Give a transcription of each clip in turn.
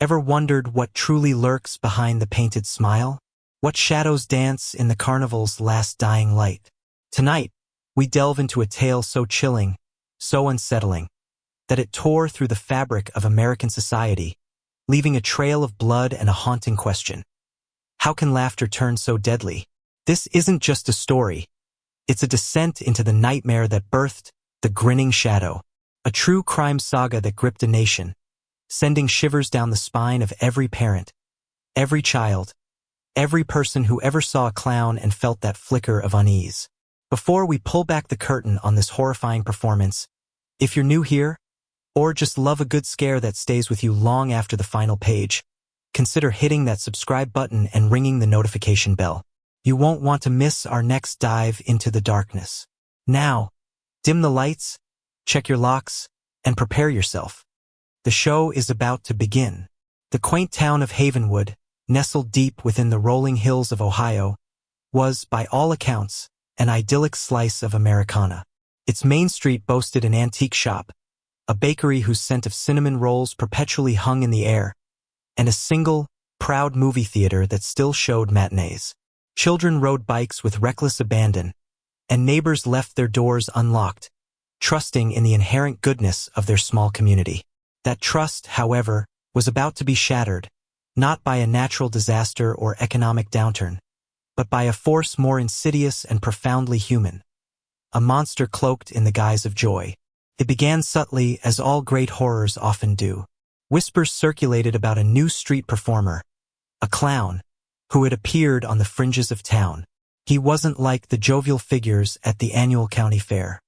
Ever wondered what truly lurks behind the painted smile? What shadows dance in the carnival's last dying light? Tonight, we delve into a tale so chilling, so unsettling, that it tore through the fabric of American society, leaving a trail of blood and a haunting question. How can laughter turn so deadly? This isn't just a story. It's a descent into the nightmare that birthed The Grinning Shadow, a true crime saga that gripped a nation, sending shivers down the spine of every parent, every child, every person who ever saw a clown and felt that flicker of unease. Before we pull back the curtain on this horrifying performance, if you're new here, or just love a good scare that stays with you long after the final page, consider hitting that subscribe button and ringing the notification bell. You won't want to miss our next dive into the darkness. Now, dim the lights, check your locks, and prepare yourself. The show is about to begin. The quaint town of Havenwood, nestled deep within the rolling hills of Ohio, was, by all accounts, an idyllic slice of Americana. Its main street boasted an antique shop, a bakery whose scent of cinnamon rolls perpetually hung in the air, and a single, proud movie theater that still showed matinees. Children rode bikes with reckless abandon, and neighbors left their doors unlocked, trusting in the inherent goodness of their small community. That trust, however, was about to be shattered, not by a natural disaster or economic downturn, but by a force more insidious and profoundly human, a monster cloaked in the guise of joy. It began subtly, as all great horrors often do. Whispers circulated about a new street performer, a clown, who had appeared on the fringes of town. He wasn't like the jovial figures at the annual county fair.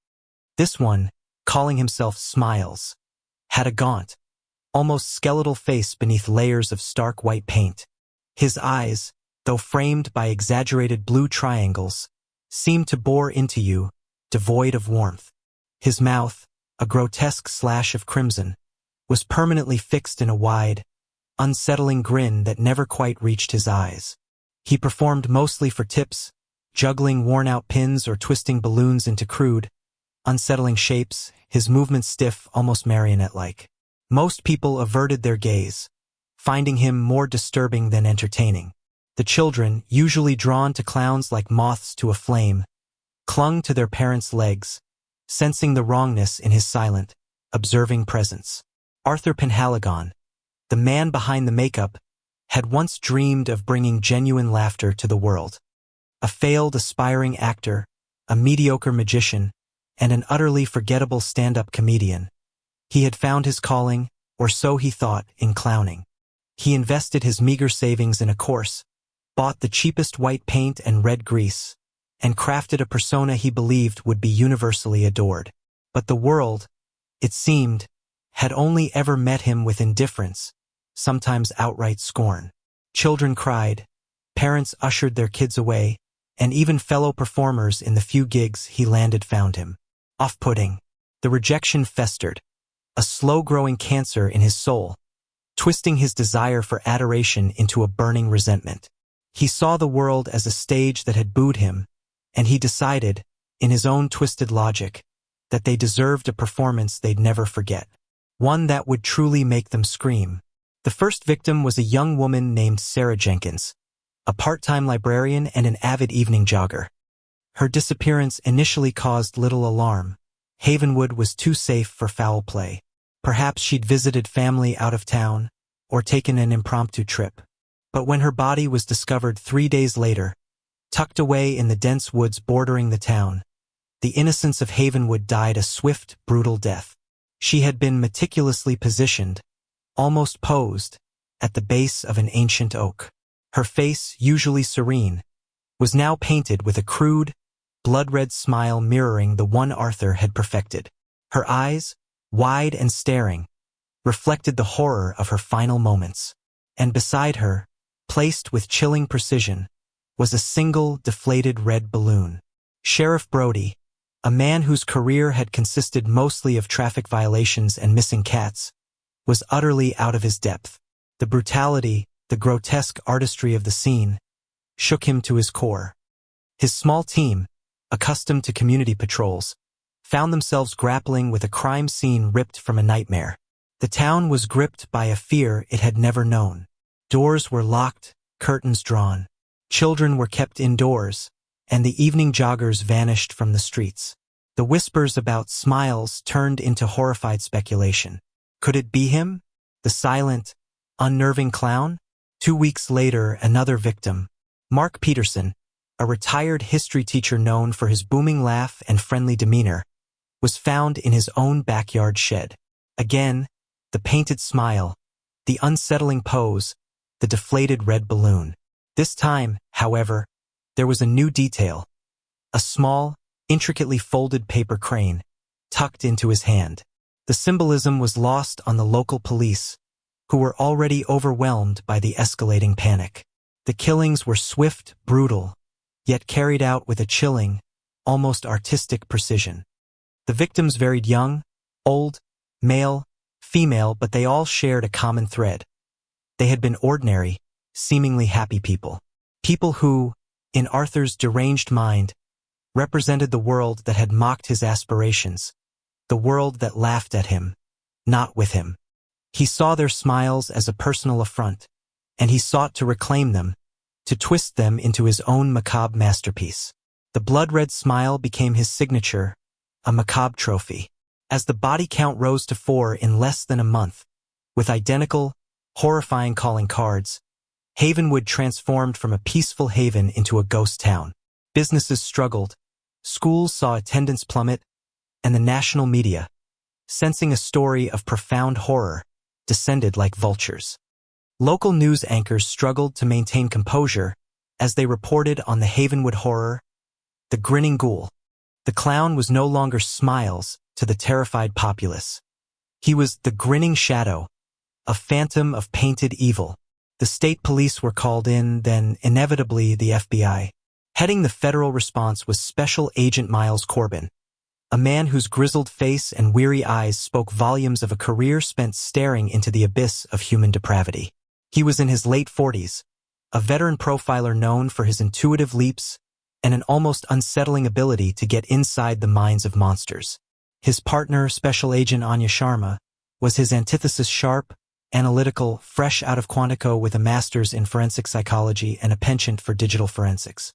This one, calling himself Smiles, had a gaunt, almost skeletal face beneath layers of stark white paint. His eyes, though framed by exaggerated blue triangles, seemed to bore into you, devoid of warmth. His mouth, a grotesque slash of crimson, was permanently fixed in a wide, unsettling grin that never quite reached his eyes. He performed mostly for tips, juggling worn-out pins or twisting balloons into crude, unsettling shapes, his movements stiff, almost marionette-like. Most people averted their gaze, finding him more disturbing than entertaining. The children, usually drawn to clowns like moths to a flame, clung to their parents' legs, sensing the wrongness in his silent, observing presence. Arthur Penhaligon, the man behind the makeup, had once dreamed of bringing genuine laughter to the world. A failed aspiring actor, a mediocre magician, and an utterly forgettable stand-up comedian, he had found his calling, or so he thought, in clowning. He invested his meager savings in a course, bought the cheapest white paint and red grease, and crafted a persona he believed would be universally adored. But the world, it seemed, had only ever met him with indifference, sometimes outright scorn. Children cried, parents ushered their kids away, and even fellow performers in the few gigs he landed found him off-putting. The rejection festered, a slow-growing cancer in his soul, twisting his desire for adoration into a burning resentment. He saw the world as a stage that had booed him, and he decided, in his own twisted logic, that they deserved a performance they'd never forget, one that would truly make them scream. The first victim was a young woman named Sarah Jenkins, a part-time librarian and an avid evening jogger. Her disappearance initially caused little alarm. Havenwood was too safe for foul play. Perhaps she'd visited family out of town, or taken an impromptu trip. But when her body was discovered 3 days later, tucked away in the dense woods bordering the town, the innocence of Havenwood died a swift, brutal death. She had been meticulously positioned, almost posed, at the base of an ancient oak. Her face, usually serene, was now painted with a crude, blood-red smile mirroring the one Arthur had perfected. Her eyes, wide and staring, reflected the horror of her final moments. And beside her, placed with chilling precision, was a single deflated red balloon. Sheriff Brody, a man whose career had consisted mostly of traffic violations and missing cats, was utterly out of his depth. The brutality, the grotesque artistry of the scene, shook him to his core. His small team, accustomed to community patrols, found themselves grappling with a crime scene ripped from a nightmare. The town was gripped by a fear it had never known. Doors were locked, curtains drawn. Children were kept indoors, and the evening joggers vanished from the streets. The whispers about Smiles turned into horrified speculation. Could it be him? The silent, unnerving clown? 2 weeks later, another victim. Mark Peterson, a retired history teacher known for his booming laugh and friendly demeanor, was found in his own backyard shed. Again, the painted smile, the unsettling pose, the deflated red balloon. This time, however, there was a new detail. A small, intricately folded paper crane, tucked into his hand. The symbolism was lost on the local police, who were already overwhelmed by the escalating panic. The killings were swift, brutal, yet carried out with a chilling, almost artistic precision. The victims varied young, old, male, female, but they all shared a common thread. They had been ordinary, seemingly happy people. People who, in Arthur's deranged mind, represented the world that had mocked his aspirations, the world that laughed at him, not with him. He saw their smiles as a personal affront, and he sought to reclaim them, to twist them into his own macabre masterpiece. The blood-red smile became his signature, a macabre trophy. As the body count rose to 4 in less than a month, with identical, horrifying calling cards, Havenwood transformed from a peaceful haven into a ghost town. Businesses struggled, schools saw attendance plummet, and the national media, sensing a story of profound horror, descended like vultures. Local news anchors struggled to maintain composure as they reported on the Havenwood horror, the grinning ghoul. The clown was no longer Smiles to the terrified populace. He was the grinning shadow, a phantom of painted evil. The state police were called in, then inevitably the FBI. Heading the federal response was Special Agent Miles Corbin, a man whose grizzled face and weary eyes spoke volumes of a career spent staring into the abyss of human depravity. He was in his late 40s, a veteran profiler known for his intuitive leaps and an almost unsettling ability to get inside the minds of monsters. His partner, Special Agent Anya Sharma, was his antithesis: sharp, analytical, fresh out of Quantico with a master's in forensic psychology and a penchant for digital forensics.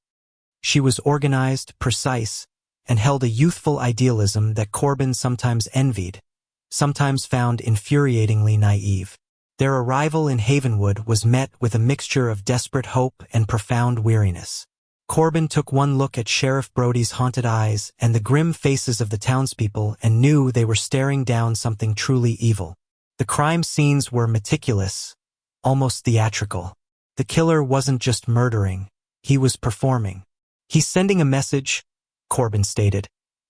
She was organized, precise, and held a youthful idealism that Corbin sometimes envied, sometimes found infuriatingly naive. Their arrival in Havenwood was met with a mixture of desperate hope and profound weariness. Corbin took one look at Sheriff Brody's haunted eyes and the grim faces of the townspeople and knew they were staring down something truly evil. The crime scenes were meticulous, almost theatrical. The killer wasn't just murdering, he was performing. "He's sending a message," Corbin stated,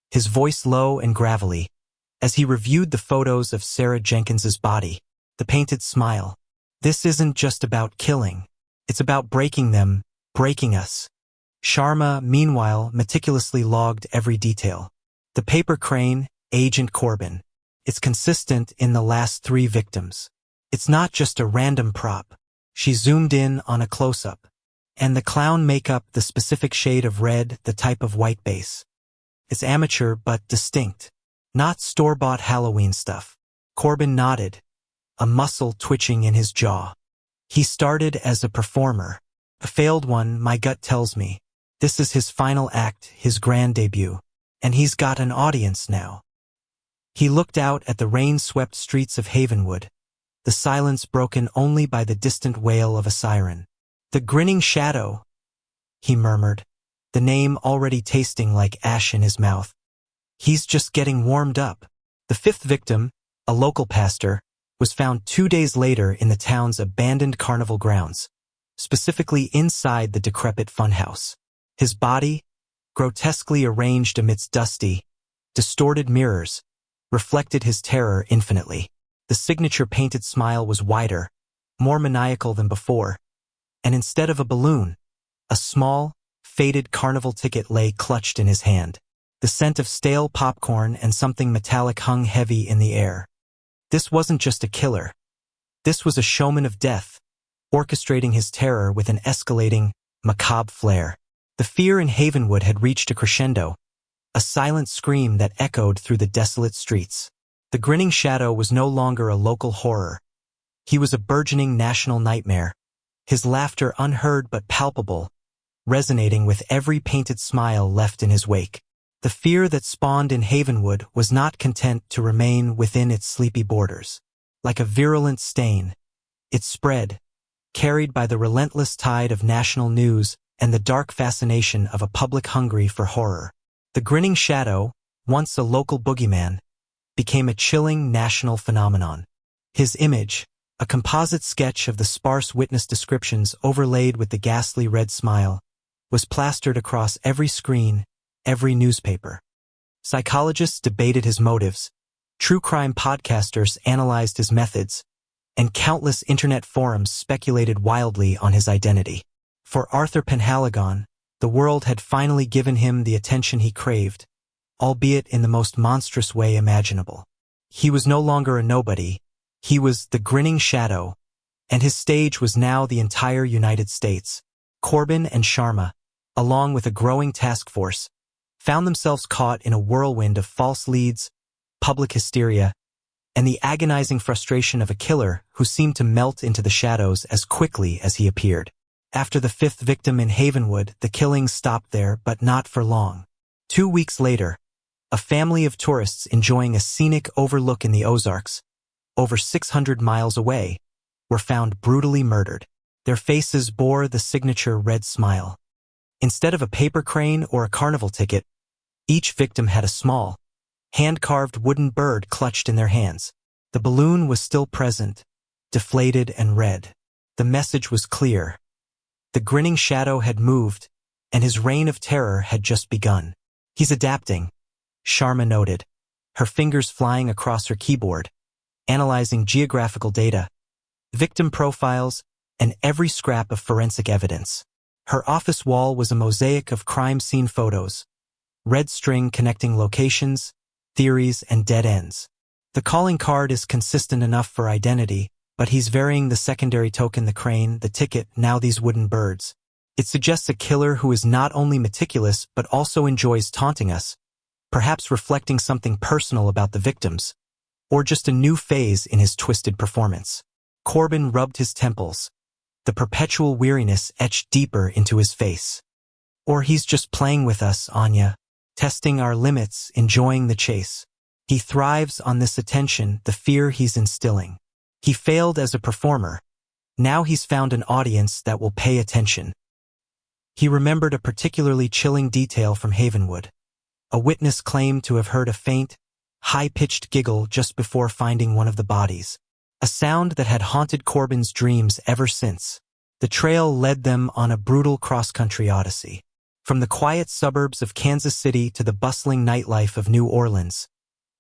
his voice low and gravelly, as he reviewed the photos of Sarah Jenkins's body. The painted smile. "This isn't just about killing. It's about breaking them, breaking us." Sharma, meanwhile, meticulously logged every detail. The paper crane, Agent Corbin. It's consistent in the last 3 victims. It's not just a random prop. She zoomed in on a close-up. And the clown makeup, the specific shade of red, the type of white base. It's amateur but distinct. Not store-bought Halloween stuff. Corbin nodded, a muscle twitching in his jaw. He started as a performer. A failed one, my gut tells me. This is his final act, his grand debut. And he's got an audience now. He looked out at the rain-swept streets of Havenwood, the silence broken only by the distant wail of a siren. "The grinning shadow," he murmured, the name already tasting like ash in his mouth. "He's just getting warmed up." The 5th victim, a local pastor, was found 2 days later in the town's abandoned carnival grounds, specifically inside the decrepit funhouse. His body, grotesquely arranged amidst dusty, distorted mirrors, reflected his terror infinitely. The signature painted smile was wider, more maniacal than before, and instead of a balloon, a small, faded carnival ticket lay clutched in his hand. The scent of stale popcorn and something metallic hung heavy in the air. This wasn't just a killer. This was a showman of death, orchestrating his terror with an escalating, macabre flair. The fear in Havenwood had reached a crescendo, a silent scream that echoed through the desolate streets. The grinning shadow was no longer a local horror. He was a burgeoning national nightmare, his laughter unheard but palpable, resonating with every painted smile left in his wake. The fear that spawned in Havenwood was not content to remain within its sleepy borders. Like a virulent stain, it spread, carried by the relentless tide of national news and the dark fascination of a public hungry for horror. The grinning shadow, once a local boogeyman, became a chilling national phenomenon. His image, a composite sketch of the sparse witness descriptions overlaid with the ghastly red smile, was plastered across every screen, every newspaper. Psychologists debated his motives, true crime podcasters analyzed his methods, and countless internet forums speculated wildly on his identity. For Arthur Penhaligon, the world had finally given him the attention he craved, albeit in the most monstrous way imaginable. He was no longer a nobody, he was the grinning shadow, and his stage was now the entire United States. Corbin and Sharma, along with a growing task force, found themselves caught in a whirlwind of false leads, public hysteria, and the agonizing frustration of a killer who seemed to melt into the shadows as quickly as he appeared. After the fifth victim in Havenwood, the killings stopped there, but not for long. 2 weeks later, a family of tourists enjoying a scenic overlook in the Ozarks, over 600 miles away, were found brutally murdered. Their faces bore the signature red smile. Instead of a paper crane or a carnival ticket, each victim had a small, hand-carved wooden bird clutched in their hands. The balloon was still present, deflated and red. The message was clear. The grinning shadow had moved, and his reign of terror had just begun. "He's adapting," Sharma noted, her fingers flying across her keyboard, analyzing geographical data, victim profiles, and every scrap of forensic evidence. Her office wall was a mosaic of crime scene photos, red string connecting locations, theories, and dead ends. The calling card is consistent enough for identity, but he's varying the secondary token, the crane, the ticket, now these wooden birds. It suggests a killer who is not only meticulous but also enjoys taunting us, perhaps reflecting something personal about the victims, or just a new phase in his twisted performance. Corbin rubbed his temples, the perpetual weariness etched deeper into his face. Or he's just playing with us, Anya, testing our limits, enjoying the chase. He thrives on this attention, the fear he's instilling. He failed as a performer. Now he's found an audience that will pay attention. He remembered a particularly chilling detail from Havenwood. A witness claimed to have heard a faint, high-pitched giggle just before finding one of the bodies, a sound that had haunted Corbin's dreams ever since. The trail led them on a brutal cross-country odyssey. From the quiet suburbs of Kansas City to the bustling nightlife of New Orleans,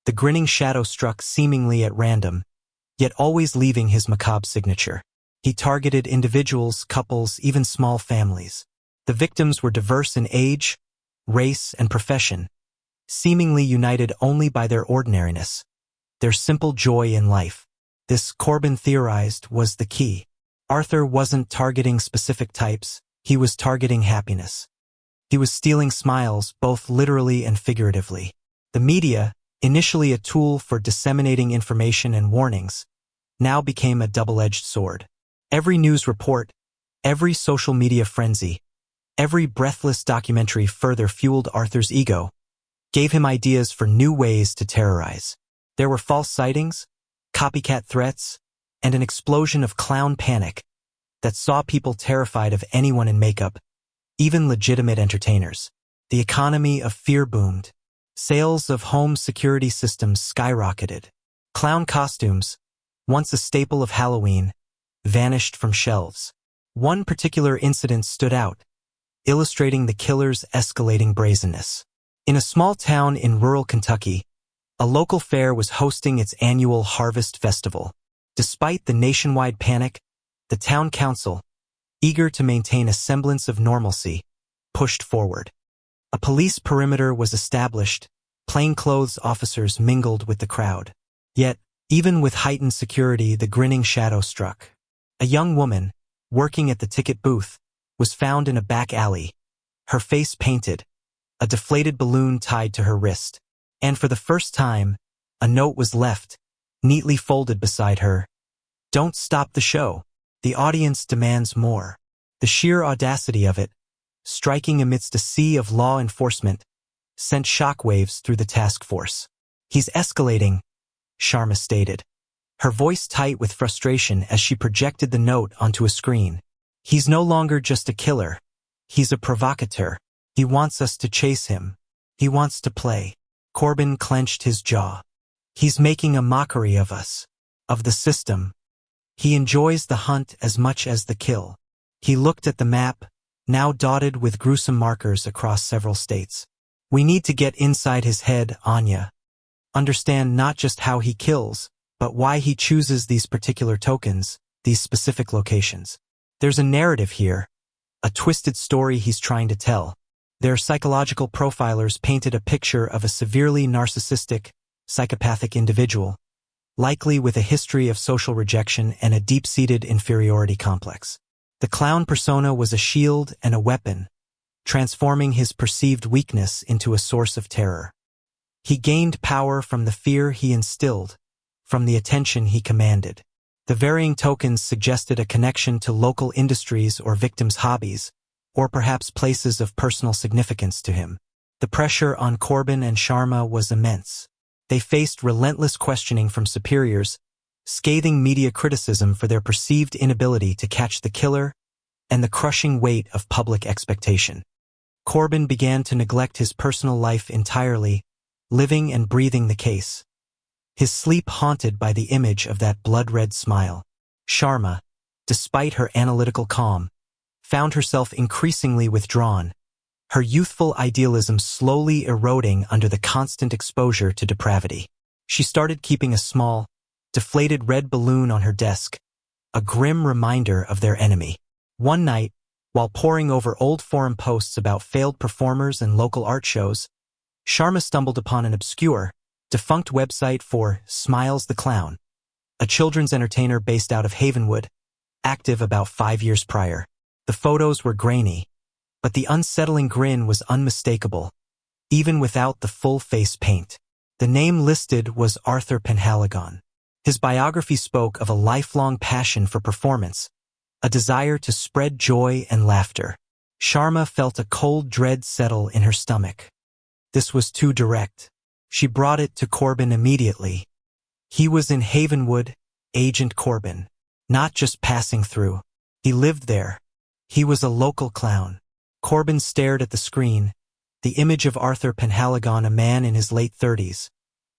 the grinning shadow struck seemingly at random, yet always leaving his macabre signature. He targeted individuals, couples, even small families. The victims were diverse in age, race, and profession, seemingly united only by their ordinariness, their simple joy in life. This, Corbin theorized, was the key. Arthur wasn't targeting specific types, he was targeting happiness. He was stealing smiles, both literally and figuratively. The media, initially a tool for disseminating information and warnings, now became a double-edged sword. Every news report, every social media frenzy, every breathless documentary further fueled Arthur's ego, gave him ideas for new ways to terrorize. There were false sightings, copycat threats, and an explosion of clown panic that saw people terrified of anyone in makeup, even legitimate entertainers. The economy of fear boomed. Sales of home security systems skyrocketed. Clown costumes, once a staple of Halloween, vanished from shelves. One particular incident stood out, illustrating the killer's escalating brazenness. In a small town in rural Kentucky, a local fair was hosting its annual Harvest Festival. Despite the nationwide panic, the town council, eager to maintain a semblance of normalcy, pushed forward. A police perimeter was established, plainclothes officers mingled with the crowd. Yet, even with heightened security, the grinning shadow struck. A young woman, working at the ticket booth, was found in a back alley, her face painted, a deflated balloon tied to her wrist. And for the first time, A note was left, neatly folded beside her. "Don't stop the show. The audience demands more." The sheer audacity of it, striking amidst a sea of law enforcement, sent shockwaves through the task force. "He's escalating," Sharma stated, her voice tight with frustration as she projected the note onto a screen. "He's no longer just a killer. He's a provocateur. He wants us to chase him. He wants to play." Corbin clenched his jaw. "He's making a mockery of us, of the system. He enjoys the hunt as much as the kill." He looked at the map, now dotted with gruesome markers across several states. "We need to get inside his head, Anya. Understand not just how he kills, but why he chooses these particular tokens, these specific locations. There's a narrative here, a twisted story he's trying to tell." Their psychological profilers painted a picture of a severely narcissistic, psychopathic individual, likely with a history of social rejection and a deep-seated inferiority complex. The clown persona was a shield and a weapon, transforming his perceived weakness into a source of terror. He gained power from the fear he instilled, from the attention he commanded. The varying tokens suggested a connection to local industries or victims' hobbies, or perhaps places of personal significance to him. The pressure on Corbin and Sharma was immense. They faced relentless questioning from superiors, scathing media criticism for their perceived inability to catch the killer, and the crushing weight of public expectation. Corbin began to neglect his personal life entirely, living and breathing the case, his sleep haunted by the image of that blood-red smile. Sharma, despite her analytical calm, found herself increasingly withdrawn, her youthful idealism slowly eroding under the constant exposure to depravity. She started keeping a small, deflated red balloon on her desk, a grim reminder of their enemy. One night, while poring over old forum posts about failed performers and local art shows, Sharma stumbled upon an obscure, defunct website for Smiles the Clown, a children's entertainer based out of Havenwood, active about 5 years prior. The photos were grainy, but the unsettling grin was unmistakable, even without the full face paint. The name listed was Arthur Penhaligon. His biography spoke of a lifelong passion for performance, a desire to spread joy and laughter. Sharma felt a cold dread settle in her stomach. This was too direct. She brought it to Corbin immediately. He was in Havenwood, Agent Corbin, not just passing through. He lived there. He was a local clown. Corbin stared at the screen, the image of Arthur Penhaligon, a man in his late 30s,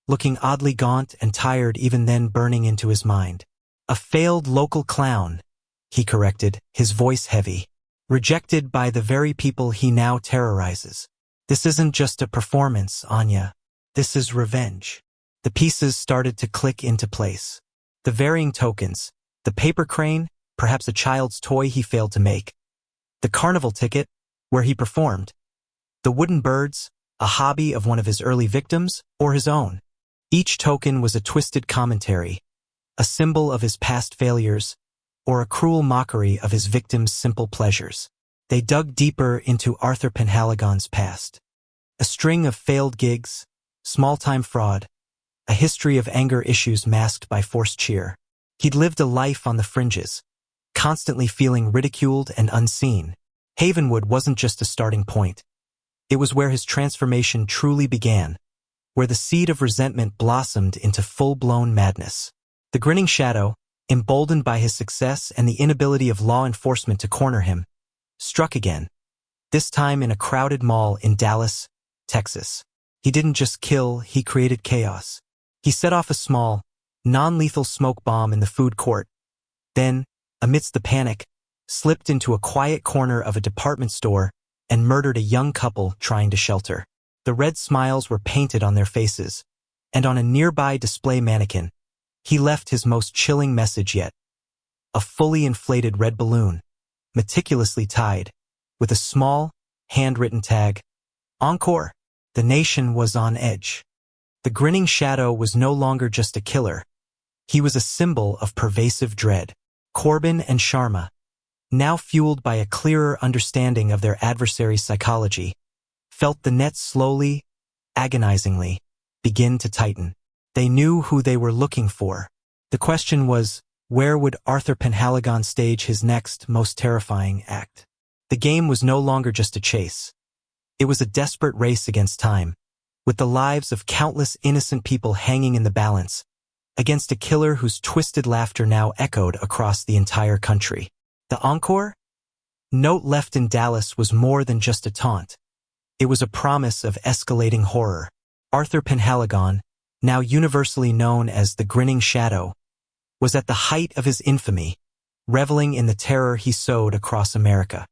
looking oddly gaunt and tired, even then burning into his mind. "A failed local clown," he corrected, his voice heavy. "Rejected by the very people he now terrorizes. This isn't just a performance, Anya. This is revenge." The pieces started to click into place. The varying tokens, the paper crane, perhaps a child's toy he failed to make, the carnival ticket, where he performed, the wooden birds, a hobby of one of his early victims, or his own. Each token was a twisted commentary, a symbol of his past failures, or a cruel mockery of his victims' simple pleasures. They dug deeper into Arthur Penhaligon's past. A string of failed gigs, small-time fraud, a history of anger issues masked by forced cheer. He'd lived a life on the fringes, constantly feeling ridiculed and unseen. Havenwood wasn't just a starting point. It was where his transformation truly began, where the seed of resentment blossomed into full-blown madness. The grinning shadow, emboldened by his success and the inability of law enforcement to corner him, struck again, this time in a crowded mall in Dallas, Texas. He didn't just kill, he created chaos. He set off a small, non-lethal smoke bomb in the food court, then, amidst the panic, slipped into a quiet corner of a department store and murdered a young couple trying to shelter. The red smiles were painted on their faces, and on a nearby display mannequin, he left his most chilling message yet. A fully inflated red balloon, meticulously tied, with a small, handwritten tag, "Encore." The nation was on edge. The grinning shadow was no longer just a killer. He was a symbol of pervasive dread. Corbin and Sharma, now fueled by a clearer understanding of their adversary's psychology, felt the net slowly, agonizingly, begin to tighten. They knew who they were looking for. The question was, where would Arthur Penhaligon stage his next, most terrifying act? The game was no longer just a chase. It was a desperate race against time, with the lives of countless innocent people hanging in the balance, against a killer whose twisted laughter now echoed across the entire country. The encore? Note left in Dallas was more than just a taunt. It was a promise of escalating horror. Arthur Penhaligon, now universally known as the Grinning Shadow, was at the height of his infamy, reveling in the terror he sowed across America.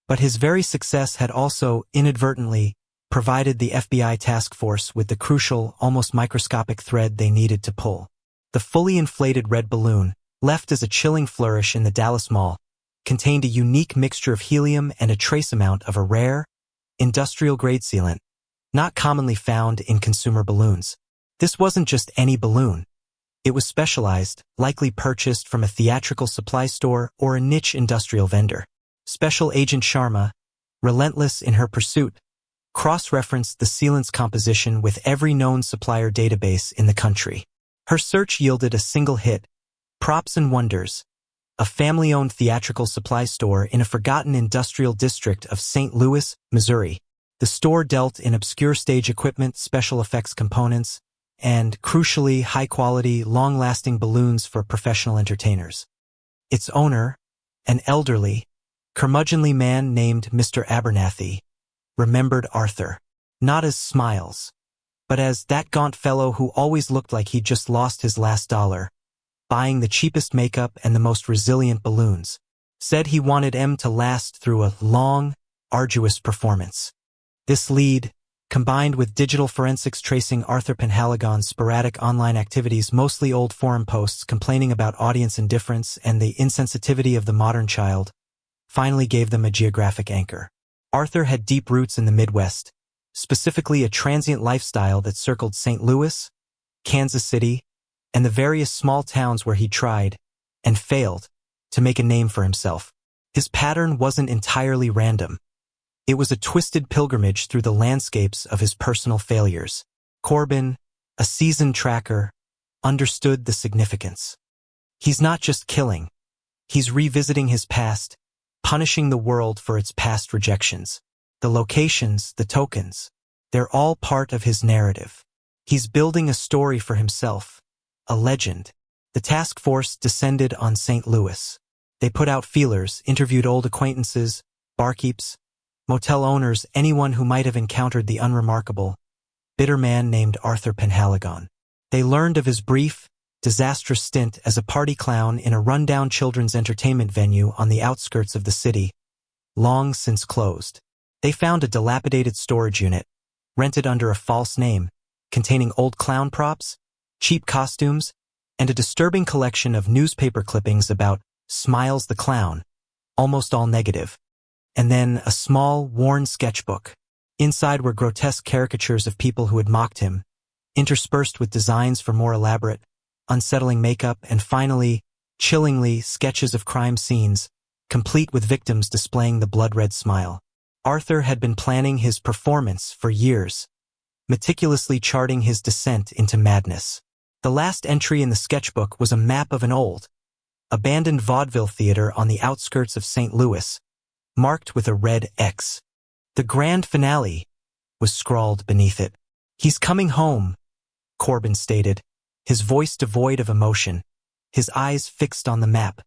But his very success had also, inadvertently, provided the FBI task force with the crucial, almost microscopic thread they needed to pull. The fully inflated red balloon, left as a chilling flourish in the Dallas Mall, contained a unique mixture of helium and a trace amount of a rare, industrial-grade sealant, not commonly found in consumer balloons. This wasn't just any balloon. It was specialized, likely purchased from a theatrical supply store or a niche industrial vendor. Special Agent Sharma, relentless in her pursuit, cross-referenced the sealant's composition with every known supplier database in the country. Her search yielded a single hit, Props and Wonders, a family-owned theatrical supply store in a forgotten industrial district of St. Louis, Missouri. The store dealt in obscure stage equipment, special effects components, and, crucially, high-quality, long-lasting balloons for professional entertainers. Its owner, an elderly, curmudgeonly man named Mr. Abernathy, remembered Arthur, not as Smiles, but as that gaunt fellow who always looked like he'd just lost his last dollar, buying the cheapest makeup and the most resilient balloons. Said he wanted M to last through a long, arduous performance. This lead, combined with digital forensics tracing Arthur Penhaligon's sporadic online activities, mostly old forum posts complaining about audience indifference and the insensitivity of the modern child, finally gave them a geographic anchor. Arthur had deep roots in the Midwest, specifically a transient lifestyle that circled St. Louis, Kansas City, and the various small towns where he tried, and failed, to make a name for himself. His pattern wasn't entirely random. It was a twisted pilgrimage through the landscapes of his personal failures. Corbin, a seasoned tracker, understood the significance. He's not just killing. He's revisiting his past, punishing the world for its past rejections. The locations, the tokens, they're all part of his narrative. He's building a story for himself, a legend. The task force descended on St. Louis. They put out feelers, interviewed old acquaintances, barkeeps, motel owners, anyone who might have encountered the unremarkable, bitter man named Arthur Penhaligon. They learned of his brief, disastrous stint as a party clown in a rundown children's entertainment venue on the outskirts of the city, long since closed. They found a dilapidated storage unit, rented under a false name, containing old clown props, cheap costumes, and a disturbing collection of newspaper clippings about Smiles the Clown, almost all negative. And then a small, worn sketchbook. Inside were grotesque caricatures of people who had mocked him, interspersed with designs for more elaborate, unsettling makeup, and finally, chillingly, sketches of crime scenes, complete with victims displaying the blood-red smile. Arthur had been planning his performance for years, meticulously charting his descent into madness. The last entry in the sketchbook was a map of an old, abandoned vaudeville theater on the outskirts of St. Louis, marked with a red X. The grand finale was scrawled beneath it. "He's coming home," Corbin stated, his voice devoid of emotion, his eyes fixed on the map.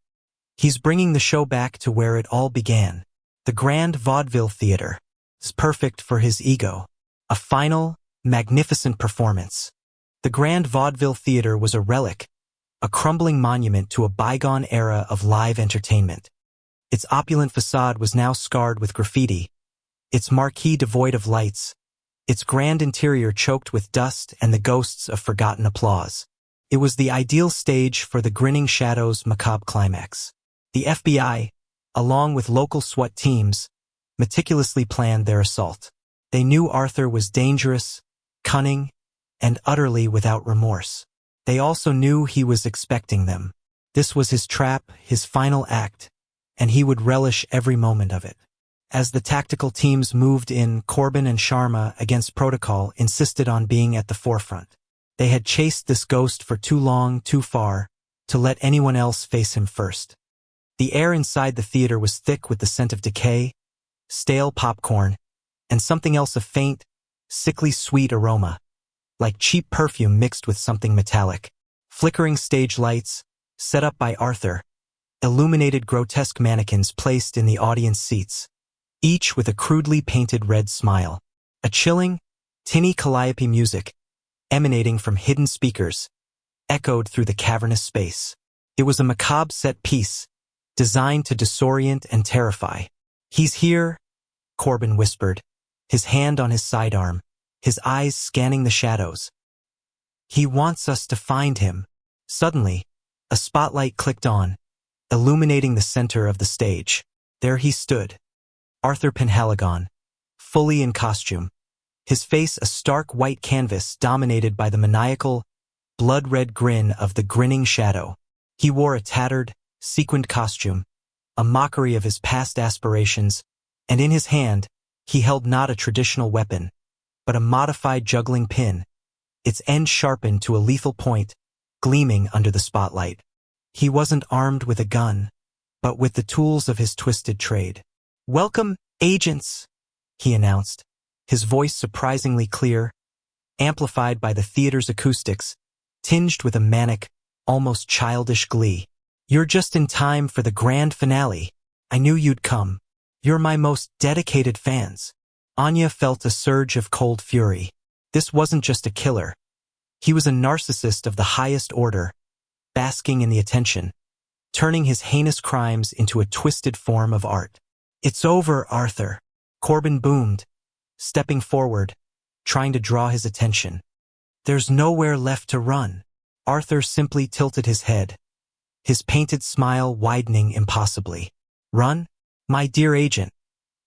"He's bringing the show back to where it all began. The Grand Vaudeville Theater is perfect for his ego. A final, magnificent performance." The Grand Vaudeville Theater was a relic, a crumbling monument to a bygone era of live entertainment. Its opulent facade was now scarred with graffiti, its marquee devoid of lights, its grand interior choked with dust and the ghosts of forgotten applause. It was the ideal stage for the Grinning Shadow's macabre climax. The FBI, along with local SWAT teams, meticulously planned their assault. They knew Arthur was dangerous, cunning, and utterly without remorse. They also knew he was expecting them. This was his trap, his final act, and he would relish every moment of it. As the tactical teams moved in, Corbin and Sharma, against protocol, insisted on being at the forefront. They had chased this ghost for too long, too far, to let anyone else face him first. The air inside the theater was thick with the scent of decay, stale popcorn, and something else, a faint, sickly sweet aroma, like cheap perfume mixed with something metallic. Flickering stage lights, set up by Arthur, illuminated grotesque mannequins placed in the audience seats, each with a crudely painted red smile. A chilling, tinny calliope music, emanating from hidden speakers, echoed through the cavernous space. It was a macabre set piece, designed to disorient and terrify. "He's here," Corbin whispered, his hand on his sidearm, his eyes scanning the shadows. "He wants us to find him." Suddenly, a spotlight clicked on, illuminating the center of the stage. There he stood, Arthur Penhaligon, fully in costume, his face a stark white canvas dominated by the maniacal, blood-red grin of the grinning shadow. He wore a tattered, sequined costume, a mockery of his past aspirations, and in his hand, he held not a traditional weapon, but a modified juggling pin, its end sharpened to a lethal point, gleaming under the spotlight. He wasn't armed with a gun, but with the tools of his twisted trade. "Welcome, agents," he announced, his voice surprisingly clear, amplified by the theater's acoustics, tinged with a manic, almost childish glee. "You're just in time for the grand finale. I knew you'd come. You're my most dedicated fans." Anya felt a surge of cold fury. This wasn't just a killer. He was a narcissist of the highest order, basking in the attention, turning his heinous crimes into a twisted form of art. "It's over, Arthur," Corbin boomed, stepping forward, trying to draw his attention. "There's nowhere left to run." Arthur simply tilted his head, his painted smile widening impossibly. "Run? My dear agent,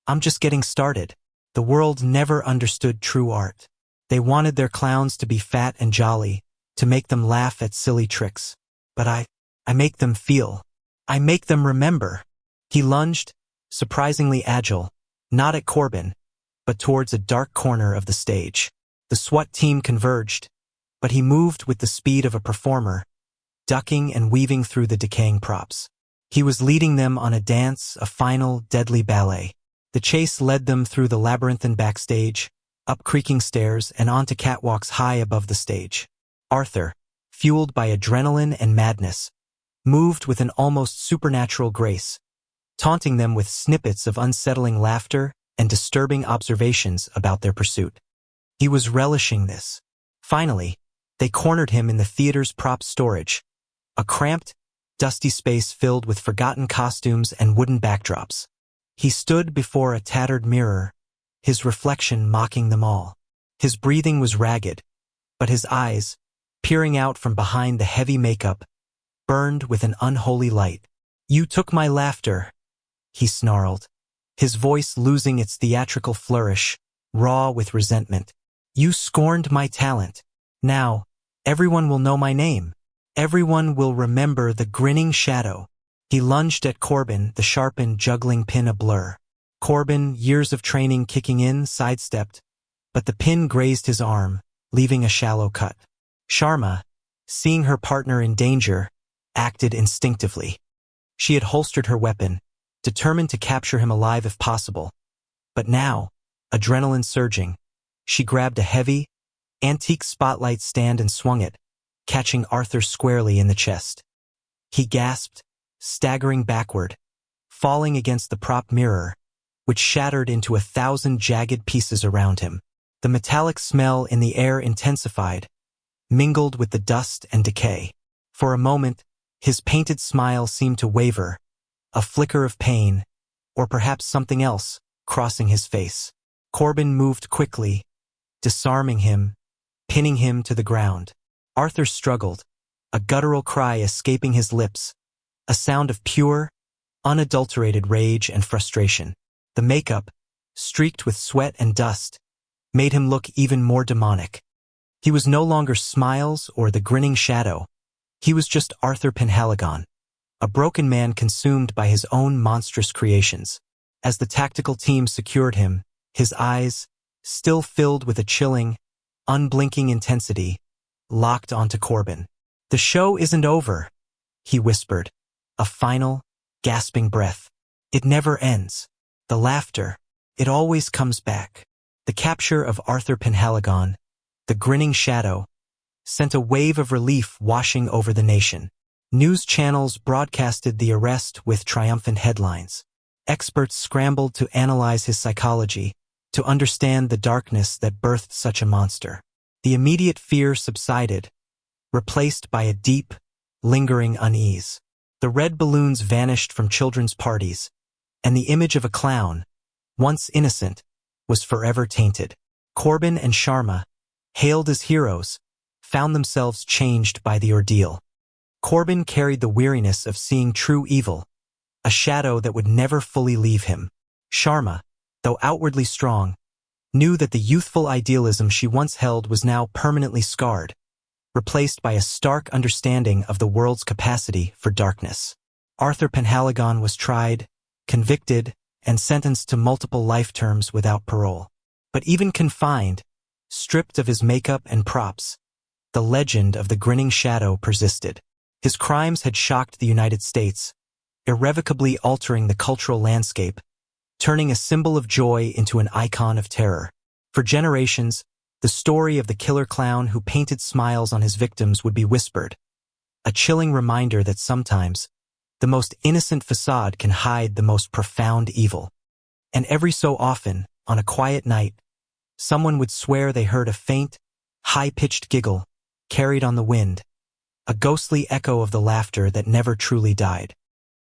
I'm just getting started." The world never understood true art. They wanted their clowns to be fat and jolly, to make them laugh at silly tricks. But I make them feel. I make them remember. He lunged, surprisingly agile, not at Corbin, but towards a dark corner of the stage. The SWAT team converged, but he moved with the speed of a performer, ducking and weaving through the decaying props. He was leading them on a dance, a final, deadly ballet. The chase led them through the labyrinthine backstage, up creaking stairs and onto catwalks high above the stage. Arthur, fueled by adrenaline and madness, moved with an almost supernatural grace, taunting them with snippets of unsettling laughter and disturbing observations about their pursuit. He was relishing this. Finally, they cornered him in the theater's prop storage, a cramped, dusty space filled with forgotten costumes and wooden backdrops. He stood before a tattered mirror, his reflection mocking them all. His breathing was ragged, but his eyes, peering out from behind the heavy makeup, burned with an unholy light. "You took my laughter," he snarled, his voice losing its theatrical flourish, raw with resentment. "You scorned my talent. Now, everyone will know my name. Everyone will remember the grinning shadow." He lunged at Corbin, the sharpened juggling pin a blur. Corbin, years of training kicking in, sidestepped, but the pin grazed his arm, leaving a shallow cut. Sharma, seeing her partner in danger, acted instinctively. She had holstered her weapon, determined to capture him alive if possible. But now, adrenaline surging, she grabbed a heavy, antique spotlight stand and swung it, catching Arthur squarely in the chest. He gasped, staggering backward, falling against the prop mirror, which shattered into 1,000 jagged pieces around him. The metallic smell in the air intensified, mingled with the dust and decay. For a moment, his painted smile seemed to waver, a flicker of pain, or perhaps something else, crossing his face. Corbin moved quickly, disarming him, pinning him to the ground. Arthur struggled, a guttural cry escaping his lips, a sound of pure, unadulterated rage and frustration. The makeup, streaked with sweat and dust, made him look even more demonic. He was no longer Smiles or the grinning shadow. He was just Arthur Penhaligon, a broken man consumed by his own monstrous creations. As the tactical team secured him, his eyes, still filled with a chilling, unblinking intensity, locked onto Corbin. "The show isn't over," he whispered, a final, gasping breath. "It never ends. The laughter, it always comes back." The capture of Arthur Penhaligon, the grinning shadow, sent a wave of relief washing over the nation. News channels broadcasted the arrest with triumphant headlines. Experts scrambled to analyze his psychology, to understand the darkness that birthed such a monster. The immediate fear subsided, replaced by a deep, lingering unease. The red balloons vanished from children's parties, and the image of a clown, once innocent, was forever tainted. Corbin and Sharma, hailed as heroes, found themselves changed by the ordeal. Corbin carried the weariness of seeing true evil, a shadow that would never fully leave him. Sharma, though outwardly strong, knew that the youthful idealism she once held was now permanently scarred, replaced by a stark understanding of the world's capacity for darkness. Arthur Penhaligon was tried, convicted, and sentenced to multiple life terms without parole. But even confined, stripped of his makeup and props, the legend of the grinning shadow persisted. His crimes had shocked the United States, irrevocably altering the cultural landscape, turning a symbol of joy into an icon of terror. For generations, the story of the killer clown who painted smiles on his victims would be whispered, a chilling reminder that sometimes the most innocent facade can hide the most profound evil. And every so often, on a quiet night, someone would swear they heard a faint, high-pitched giggle carried on the wind, a ghostly echo of the laughter that never truly died.